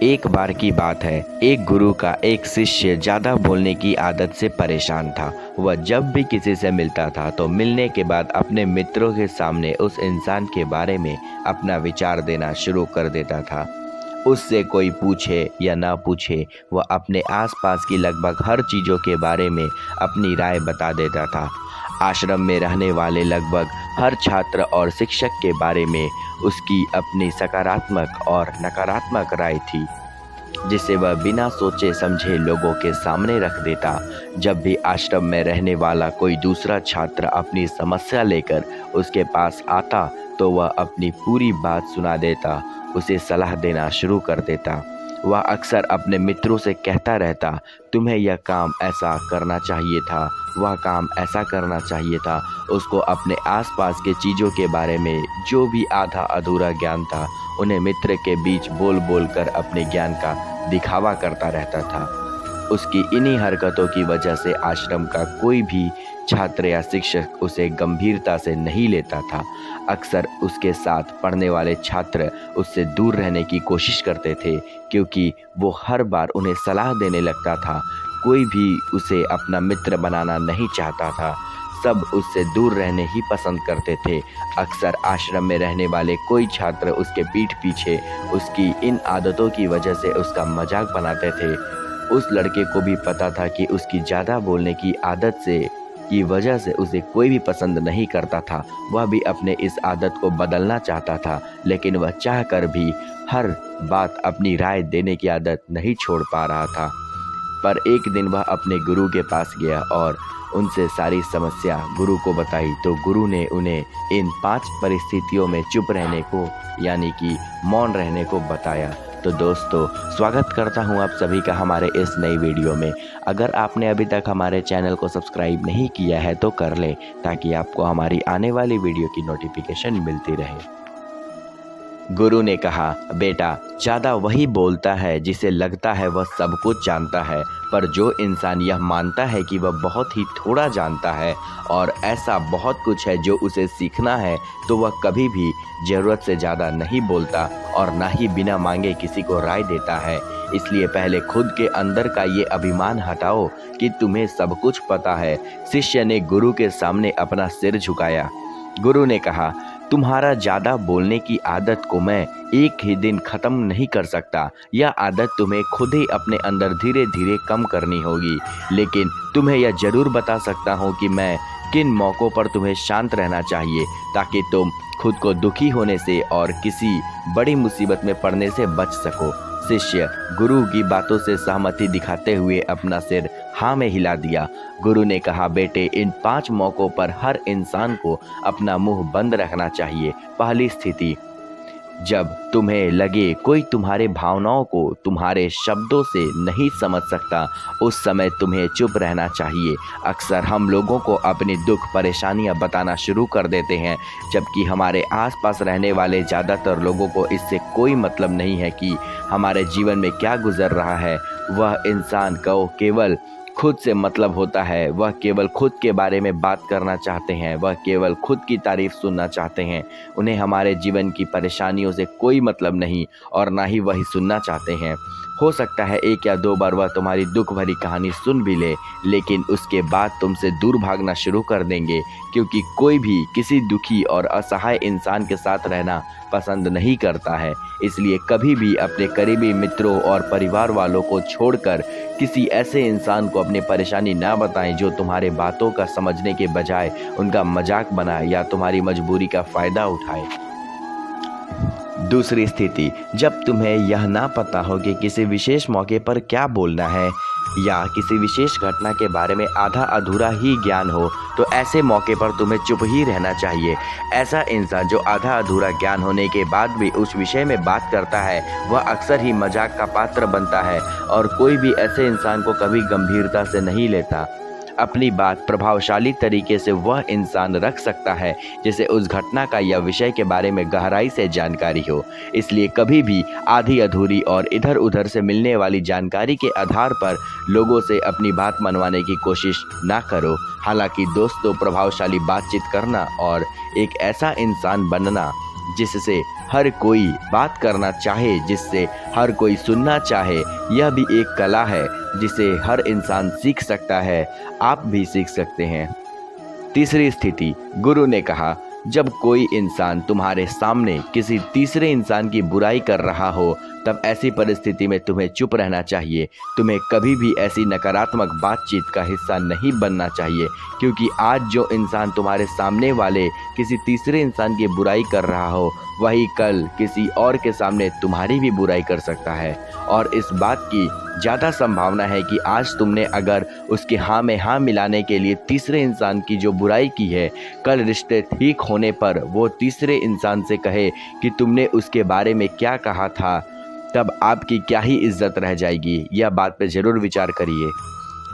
एक बार की बात है, एक गुरु का एक शिष्य ज़्यादा बोलने की आदत से परेशान था। वह जब भी किसी से मिलता था तो मिलने के बाद अपने मित्रों के सामने उस इंसान के बारे में अपना विचार देना शुरू कर देता था। उससे कोई पूछे या ना पूछे, वह अपने आसपास की लगभग हर चीज़ों के बारे में अपनी राय बता देता था। आश्रम में रहने वाले लगभग हर छात्र और शिक्षक के बारे में उसकी अपनी सकारात्मक और नकारात्मक राय थी, जिसे वह बिना सोचे समझे लोगों के सामने रख देता। जब भी आश्रम में रहने वाला कोई दूसरा छात्र अपनी समस्या लेकर उसके पास आता तो वह अपनी पूरी बात सुना देता, उसे सलाह देना शुरू कर देता। वह अक्सर अपने मित्रों से कहता रहता, तुम्हें यह काम ऐसा करना चाहिए था, वह काम ऐसा करना चाहिए था। उसको अपने आसपास के चीज़ों के बारे में जो भी आधा अधूरा ज्ञान था, उन्हें मित्र के बीच बोल बोल कर अपने ज्ञान का दिखावा करता रहता था। उसकी इन्हीं हरकतों की वजह से आश्रम का कोई भी छात्र या शिक्षक उसे गंभीरता से नहीं लेता था। अक्सर उसके साथ पढ़ने वाले छात्र उससे दूर रहने की कोशिश करते थे, क्योंकि वो हर बार उन्हें सलाह देने लगता था। कोई भी उसे अपना मित्र बनाना नहीं चाहता था, सब उससे दूर रहने ही पसंद करते थे। अक्सर आश्रम में रहने वाले कोई छात्र उसके पीठ पीछे उसकी इन आदतों की वजह से उसका मजाक बनाते थे। उस लड़के को भी पता था कि उसकी ज़्यादा बोलने की आदत की वजह से उसे कोई भी पसंद नहीं करता था। वह भी अपने इस आदत को बदलना चाहता था, लेकिन वह चाहकर भी हर बात अपनी राय देने की आदत नहीं छोड़ पा रहा था। पर एक दिन वह अपने गुरु के पास गया और उनसे सारी समस्या गुरु को बताई, तो गुरु ने उन्हें इन 5 परिस्थितियों में चुप रहने को यानी कि मौन रहने को बताया। तो दोस्तों, स्वागत करता हूं आप सभी का हमारे इस नई वीडियो में। अगर आपने अभी तक हमारे चैनल को सब्सक्राइब नहीं किया है तो कर लें, ताकि आपको हमारी आने वाली वीडियो की नोटिफिकेशन मिलती रहे। गुरु ने कहा, बेटा, ज़्यादा वही बोलता है जिसे लगता है वह सब कुछ जानता है, पर जो इंसान यह मानता है कि वह बहुत ही थोड़ा जानता है और ऐसा बहुत कुछ है जो उसे सीखना है, तो वह कभी भी ज़रूरत से ज़्यादा नहीं बोलता और ना ही बिना मांगे किसी को राय देता है। इसलिए पहले खुद के अंदर का ये अभिमान हटाओ कि तुम्हें सब कुछ पता है। शिष्य ने गुरु के सामने अपना सिर झुकाया। गुरु ने कहा, तुम्हारा ज़्यादा बोलने की आदत को मैं एक ही दिन ख़त्म नहीं कर सकता। यह आदत तुम्हें खुद ही अपने अंदर धीरे धीरे कम करनी होगी। लेकिन तुम्हें यह ज़रूर बता सकता हूँ कि मैं किन मौक़ों पर तुम्हें शांत रहना चाहिए, ताकि तुम खुद को दुखी होने से और किसी बड़ी मुसीबत में पड़ने से बच सको। शिष्य गुरु की बातों से सहमति दिखाते हुए अपना सिर हाँ में हिला दिया। गुरु ने कहा, बेटे, इन 5 मौक़ों पर हर इंसान को अपना मुंह बंद रखना चाहिए। पहली स्थिति, जब तुम्हें लगे कोई तुम्हारे भावनाओं को तुम्हारे शब्दों से नहीं समझ सकता, उस समय तुम्हें चुप रहना चाहिए। अक्सर हम लोगों को अपने दुख परेशानियां बताना शुरू कर देते हैं, जबकि हमारे आसपास रहने वाले ज़्यादातर लोगों को इससे कोई मतलब नहीं है कि हमारे जीवन में क्या गुजर रहा है। वह इंसान को केवल खुद से मतलब होता है। वह केवल खुद के बारे में बात करना चाहते हैं, वह केवल खुद की तारीफ सुनना चाहते हैं। उन्हें हमारे जीवन की परेशानियों से कोई मतलब नहीं और ना ही वही सुनना चाहते हैं। हो सकता है 1 या 2 बार वह तुम्हारी दुख भरी कहानी सुन भी ले, लेकिन उसके बाद तुमसे दूर भागना शुरू कर देंगे, क्योंकि कोई भी किसी दुखी और असहाय इंसान के साथ रहना पसंद नहीं करता है। इसलिए कभी भी अपने करीबी मित्रों और परिवार वालों को छोड़कर किसी ऐसे इंसान को अपनी परेशानी ना बताएं जो तुम्हारे बातों का समझने के बजाय उनका मजाक बनाए या तुम्हारी मजबूरी का फ़ायदा उठाए। दूसरी स्थिति, जब तुम्हें यह ना पता हो कि किसी विशेष मौके पर क्या बोलना है या किसी विशेष घटना के बारे में आधा अधूरा ही ज्ञान हो, तो ऐसे मौके पर तुम्हें चुप ही रहना चाहिए। ऐसा इंसान जो आधा अधूरा ज्ञान होने के बाद भी उस विषय में बात करता है, वह अक्सर ही मजाक का पात्र बनता है और कोई भी ऐसे इंसान को कभी गंभीरता से नहीं लेता। अपनी बात प्रभावशाली तरीके से वह इंसान रख सकता है जिसे उस घटना का या विषय के बारे में गहराई से जानकारी हो। इसलिए कभी भी आधी अधूरी और इधर उधर से मिलने वाली जानकारी के आधार पर लोगों से अपनी बात मनवाने की कोशिश ना करो। हालांकि दोस्तों, प्रभावशाली बातचीत करना और एक ऐसा इंसान बनना जिससे हर कोई बात करना चाहे, जिससे हर कोई सुनना चाहे, यह भी एक कला है जिसे हर इंसान सीख सकता है। आप भी सीख सकते हैं। तीसरी स्थिति, गुरु ने कहा, जब कोई इंसान तुम्हारे सामने किसी तीसरे इंसान की बुराई कर रहा हो तब ऐसी परिस्थिति में तुम्हें चुप रहना चाहिए। तुम्हें कभी भी ऐसी नकारात्मक बातचीत का हिस्सा नहीं बनना चाहिए, क्योंकि आज जो इंसान तुम्हारे सामने वाले किसी तीसरे इंसान की बुराई कर रहा हो वही कल किसी और के सामने तुम्हारी भी बुराई कर सकता है। और इस बात की ज़्यादा संभावना है कि आज तुमने अगर उसके हाँ में हाँ मिलाने के लिए तीसरे इंसान की जो बुराई की है, कल रिश्ते ठीक होने पर वो तीसरे इंसान से कहे कि तुमने उसके बारे में क्या कहा था, तब आपकी क्या ही इज्जत रह जाएगी। यह बात पे ज़रूर विचार करिए।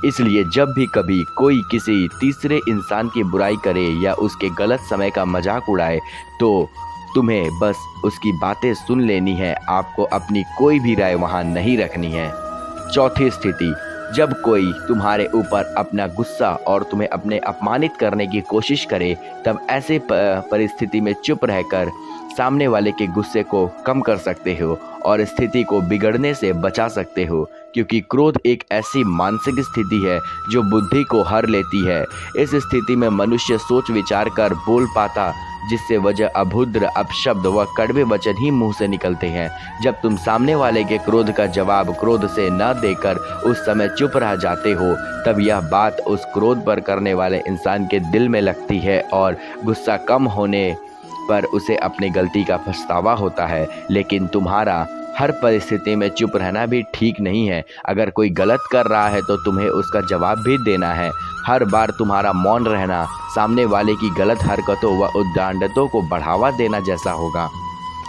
इसलिए जब भी कभी कोई किसी तीसरे इंसान की बुराई करे या उसके गलत समय का मजाक उड़ाए तो तुम्हें बस उसकी बातें सुन लेनी है। आपको अपनी कोई भी राय वहाँ नहीं रखनी है। चौथी स्थिति, जब कोई तुम्हारे ऊपर अपना गुस्सा और तुम्हें अपने अपमानित करने की कोशिश करे तब ऐसे परिस्थिति में चुप रहकर सामने वाले के गुस्से को कम कर सकते हो और स्थिति को बिगड़ने से बचा सकते हो, क्योंकि क्रोध एक ऐसी मानसिक स्थिति है जो बुद्धि को हर लेती है। इस स्थिति में मनुष्य सोच विचार कर बोल पाता, जिससे वजह अभद्र अपशब्द व कड़वे वचन ही मुंह से निकलते हैं। जब तुम सामने वाले के क्रोध का जवाब क्रोध से न देकर उस समय चुप रह जाते हो तब यह बात उस क्रोध पर करने वाले इंसान के दिल में लगती है और गुस्सा कम होने पर उसे अपनी गलती का पछतावा होता है। लेकिन तुम्हारा हर परिस्थिति में चुप रहना भी ठीक नहीं है। अगर कोई गलत कर रहा है तो तुम्हें उसका जवाब भी देना है। हर बार तुम्हारा मौन रहना सामने वाले की गलत हरकतों व उद्दंडों को बढ़ावा देना जैसा होगा।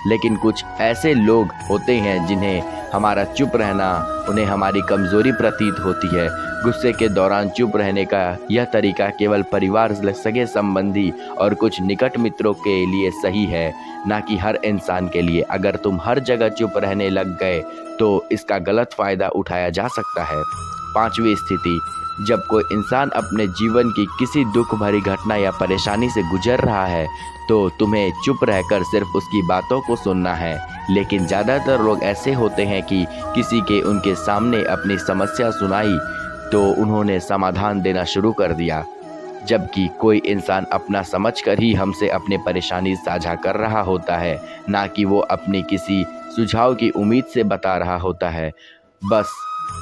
लेकिन कुछ ऐसे लोग होते हैं जिन्हें हमारा चुप रहना उन्हें हमारी कमज़ोरी प्रतीत होती है। गुस्से के दौरान चुप रहने का यह तरीका केवल परिवार, सगे संबंधी और कुछ निकट मित्रों के लिए सही है, ना कि हर इंसान के लिए। अगर तुम हर जगह चुप रहने लग गए तो इसका गलत फ़ायदा उठाया जा सकता है। पांचवी स्थिति, जब कोई इंसान अपने जीवन की किसी दुख भरी घटना या परेशानी से गुजर रहा है तो तुम्हें चुप रहकर सिर्फ उसकी बातों को सुनना है। लेकिन ज़्यादातर लोग ऐसे होते हैं कि किसी के उनके सामने अपनी समस्या सुनाई तो उन्होंने समाधान देना शुरू कर दिया, जबकि कोई इंसान अपना समझकर ही हमसे अपनी परेशानी साझा कर रहा होता है, ना कि वो अपनी किसी सुझाव की उम्मीद से बता रहा होता है। बस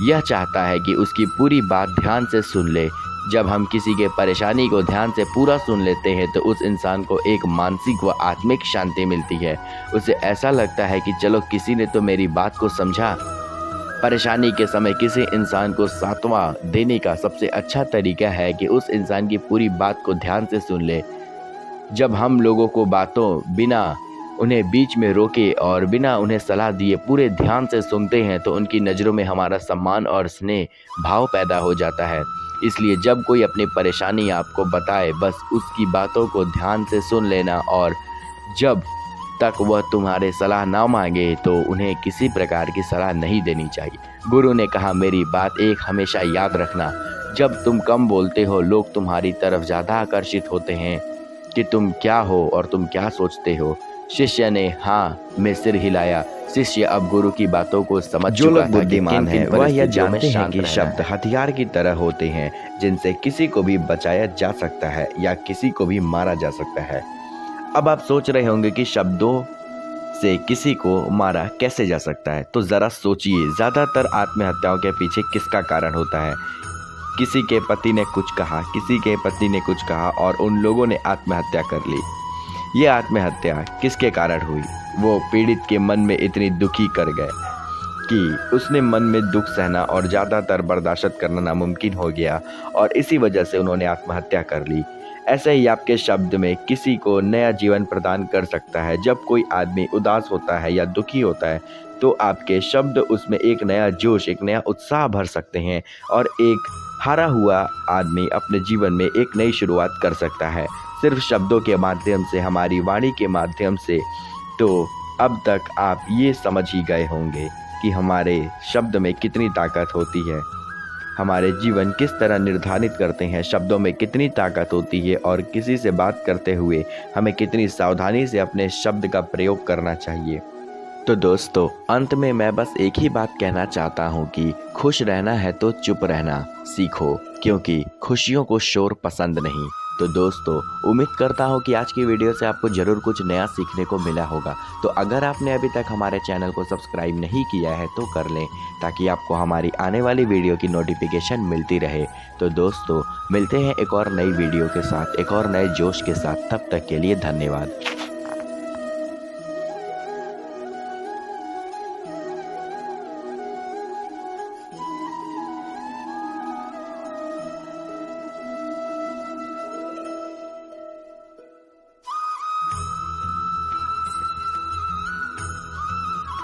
यह चाहता है कि उसकी पूरी बात ध्यान से सुन ले। जब हम किसी के परेशानी को ध्यान से पूरा सुन लेते हैं तो उस इंसान को एक मानसिक व आत्मिक शांति मिलती है। उसे ऐसा लगता है कि चलो किसी ने तो मेरी बात को समझा। परेशानी के समय किसी इंसान को सांत्वना देने का सबसे अच्छा तरीका है कि उस इंसान की पूरी बात को ध्यान से सुन ले। जब हम लोगों को बातों बिना उन्हें बीच में रोके और बिना उन्हें सलाह दिए पूरे ध्यान से सुनते हैं तो उनकी नज़रों में हमारा सम्मान और स्नेह भाव पैदा हो जाता है। इसलिए जब कोई अपनी परेशानी आपको बताए बस उसकी बातों को ध्यान से सुन लेना, और जब तक वह तुम्हारे सलाह ना मांगे तो उन्हें किसी प्रकार की सलाह नहीं देनी चाहिए। गुरु ने कहा, मेरी बात एक हमेशा याद रखना, जब तुम कम बोलते हो लोग तुम्हारी तरफ ज़्यादा आकर्षित होते हैं कि तुम क्या हो और तुम क्या सोचते हो। शिष्य ने हाँ में सिर हिलाया। शिष्य अब गुरु की बातों को समझ जो चुका लोग था कि बुद्धिमान हैं किन-किन वह यह परिस्थितियों में जानते हैं शांत कि रहना शब्द है। हथियार की तरह होते हैं जिनसे किसी को भी बचाया जा सकता है या किसी को भी मारा जा सकता है। अब आप सोच रहे होंगे कि शब्दों से किसी को मारा कैसे जा सकता है, तो ज़रा सोचिए, ज़्यादातर आत्महत्याओं के पीछे किसका कारण होता है? किसी के पति ने कुछ कहा, किसी के पति ने कुछ कहा और उन लोगों ने आत्महत्या कर ली। ये आत्महत्या किसके कारण हुई? वो पीड़ित के मन में इतनी दुखी कर गए कि उसने मन में दुख सहना और ज़्यादातर बर्दाश्त करना नामुमकिन हो गया और इसी वजह से उन्होंने आत्महत्या कर ली। ऐसे ही आपके शब्द में किसी को नया जीवन प्रदान कर सकता है। जब कोई आदमी उदास होता है या दुखी होता है तो आपके शब्द उसमें एक नया जोश, एक नया उत्साह भर सकते हैं और एक हारा हुआ आदमी अपने जीवन में एक नई शुरुआत कर सकता है, सिर्फ शब्दों के माध्यम से, हमारी वाणी के माध्यम से। तो अब तक आप ये समझ ही गए होंगे कि हमारे शब्द में कितनी ताकत होती है। हमारे जीवन किस तरह निर्धारित करते हैं, शब्दों में कितनी ताकत होती है और किसी से बात करते हुए हमें कितनी सावधानी से अपने शब्द का प्रयोग करना चाहिए। तो दोस्तों, अंत में मैं बस एक ही बात कहना चाहता हूँ कि खुश रहना है तो चुप रहना सीखो, क्योंकि खुशियों को शोर पसंद नहीं। तो दोस्तों, उम्मीद करता हूँ कि आज की वीडियो से आपको ज़रूर कुछ नया सीखने को मिला होगा। तो अगर आपने अभी तक हमारे चैनल को सब्सक्राइब नहीं किया है तो कर लें, ताकि आपको हमारी आने वाली वीडियो की नोटिफिकेशन मिलती रहे। तो दोस्तों, मिलते हैं एक और नई वीडियो के साथ, एक और नए जोश के साथ। तब तक के लिए धन्यवाद।